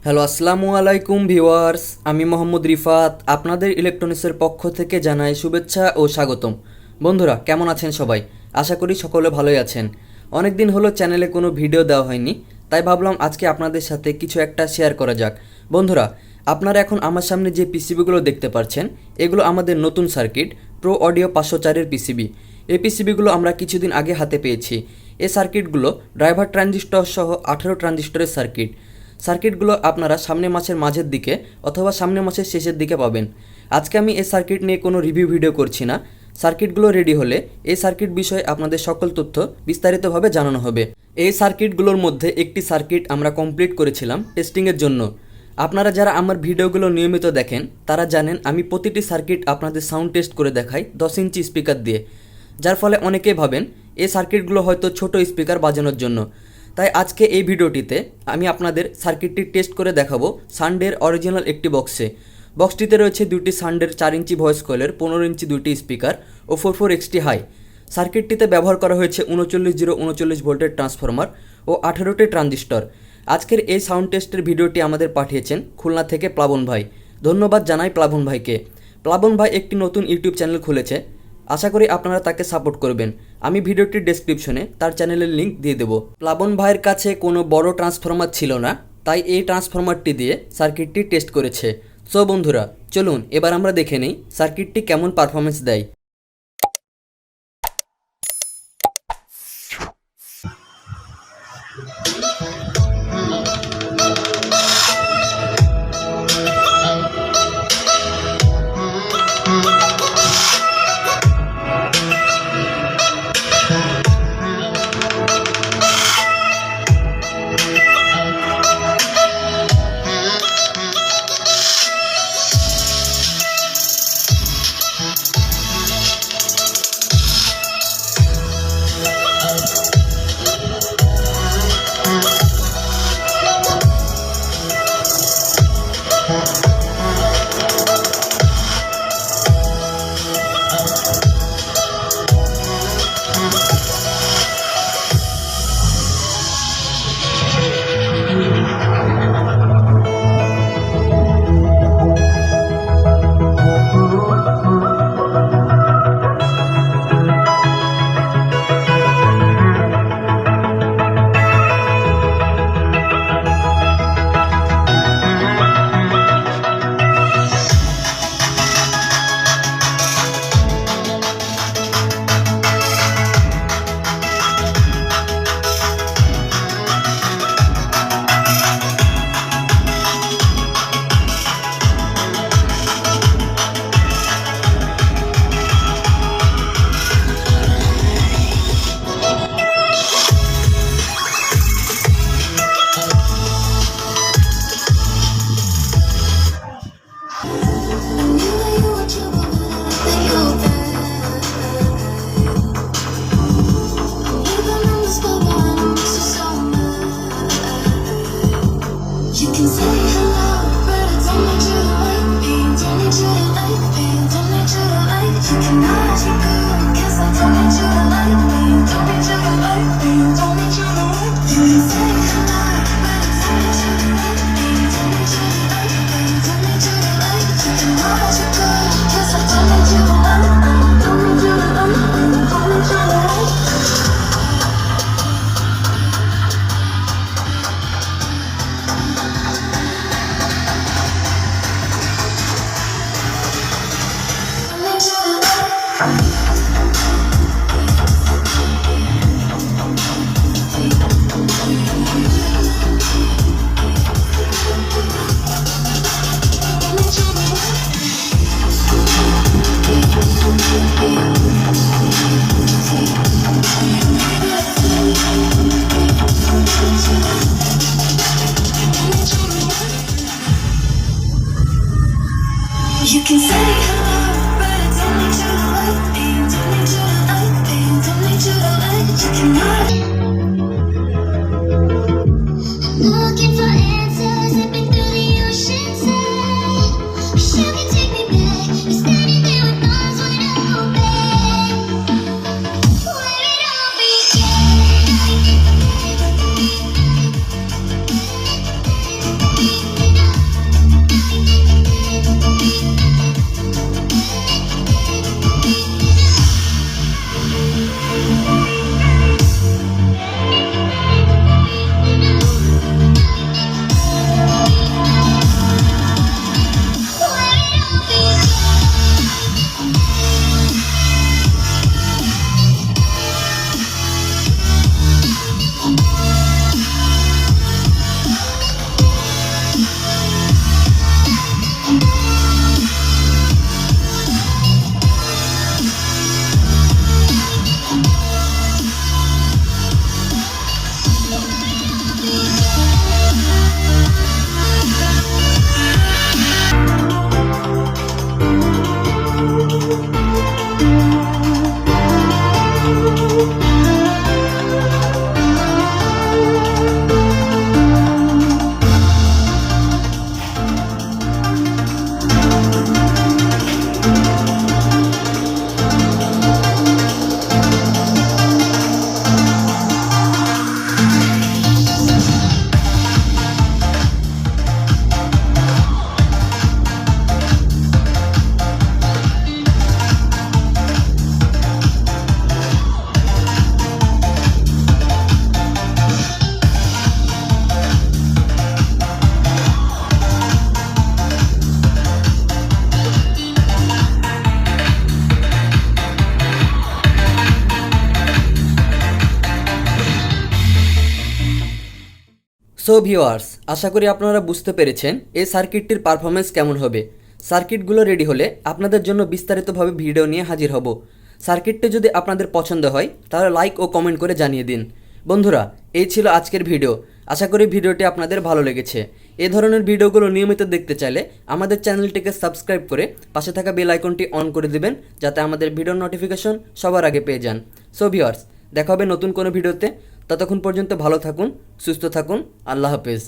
Hello আসসালামু আলাইকুম viewers, আমি মোহাম্মদ রিফাত আপনাদের ইলেকট্রনিক্সের পক্ষ থেকে জানাই শুভেচ্ছা ও স্বাগতম। বন্ধুরা কেমন আছেন সবাই? আশা করি সকলে ভালোই আছেন। অনেক দিন হলো চ্যানেলে কোনো ভিডিও দেওয়া হয়নি, তাই ভাবলাম আজকে আপনাদের সাথে কিছু একটা শেয়ার করা যাক। বন্ধুরা, আপনারা এখন আমার সামনে যে পিসিবিগুলো দেখতে পাচ্ছেন, এগুলো আমাদের নতুন সার্কিট প্রো অডিও 504-এর পিসিবি। এই পিসিবিগুলো আমরা কিছুদিন আগে হাতে পেয়েছি। এই সার্কিটগুলো ড্রাইভার ট্রানজিস্টর সহ 18 ট্রানজিস্টরের সার্কিটগুলো আপনারা সামনের মাসের মাঝের দিকে অথবা সামনের মাসের শেষের দিকে পাবেন। আজকে আমি এই সার্কিট নিয়ে কোনো রিভিউ ভিডিও করছি না। সার্কিটগুলো রেডি হলে এই সার্কিট বিষয়ে আপনাদের সকল তথ্য বিস্তারিতভাবে জানানো হবে। এই সার্কিটগুলোর মধ্যে একটি সার্কিট আমরা কমপ্লিট করেছিলাম টেস্টিংয়ের জন্য। আপনারা যারা আমার ভিডিওগুলো নিয়মিত দেখেন তারা জানেন আমি প্রতিটি সার্কিট আপনাদের সাউন্ড টেস্ট করে দেখাই 10 ইঞ্চি স্পিকার দিয়ে, যার ফলে অনেকেই ভাবেন এই সার্কিটগুলো হয়তো ছোট স্পিকার বাজানোর জন্য। তাই আজকে এই ভিডিওটিতে আমি আপনাদের সার্কিটটি টেস্ট করে দেখাবো সানডের অরিজিনাল একটি বক্সটিতে রয়েছে দুটি সানডের 4 ইঞ্চি ভয়েস কয়েলের 15 ইঞ্চি দুইটি স্পিকার ও 44XT হাই। সার্কিটটিতে ব্যবহার করা হয়েছে 3939 ভোল্টের ট্রান্সফরমার ও 18টি ট্রানজিস্টর। আজকের এই সাউন্ড টেস্টের ভিডিওটি আমাদের পাঠিয়েছেন খুলনা থেকে প্লাবন ভাই। ধন্যবাদ জানাই প্লাবন ভাইকে। প্লাবন ভাই একটি নতুন ইউটিউব চ্যানেল খুলেছে, আশা করি আপনারা তাকে সাপোর্ট করবেন। আমি ভিডিওটির ডেসক্রিপশনে তার চ্যানেলের লিঙ্ক দিয়ে দেবো। প্লাবন ভাইয়ের কাছে কোনো বড় ট্রান্সফরমার ছিল না, তাই এই ট্রান্সফরমারটি দিয়ে সার্কিটটি টেস্ট করেছে। সো বন্ধুরা চলুন এবার আমরা দেখে নেই সার্কিটটি কেমন পারফরমেন্স দেয়। You can say hello, but it's only to the light. So viewers, আশা করি আপনারা বুঝতে পেরেছেন এই সার্কিটটির পারফরমেন্স কেমন হবে। সার্কিটগুলো রেডি হলে আপনাদের জন্য বিস্তারিতভাবে ভিডিও নিয়ে হাজির হব। সার্কিটটি যদি আপনাদের পছন্দ হয় তাহলে লাইক ও কমেন্ট করে জানিয়ে দিন। বন্ধুরা, এই ছিল আজকের ভিডিও। আশা করি ভিডিওটি আপনাদের ভালো লেগেছে। এই ধরনের ভিডিওগুলো নিয়মিত দেখতে চাইলে আমাদের চ্যানেলটিকে সাবস্ক্রাইব করে পাশে থাকা বেল আইকনটি অন করে দিবেন, যাতে আমাদের ভিডিওর নোটিফিকেশন সবার আগে পেয়ে যান। সো ভিউয়ার্স, দেখা হবে নতুন কোনো ভিডিওতে। ততক্ষণ পর্যন্ত ভালো থাকুন, সুস্থ থাকুন। আল্লাহ হাফেজ।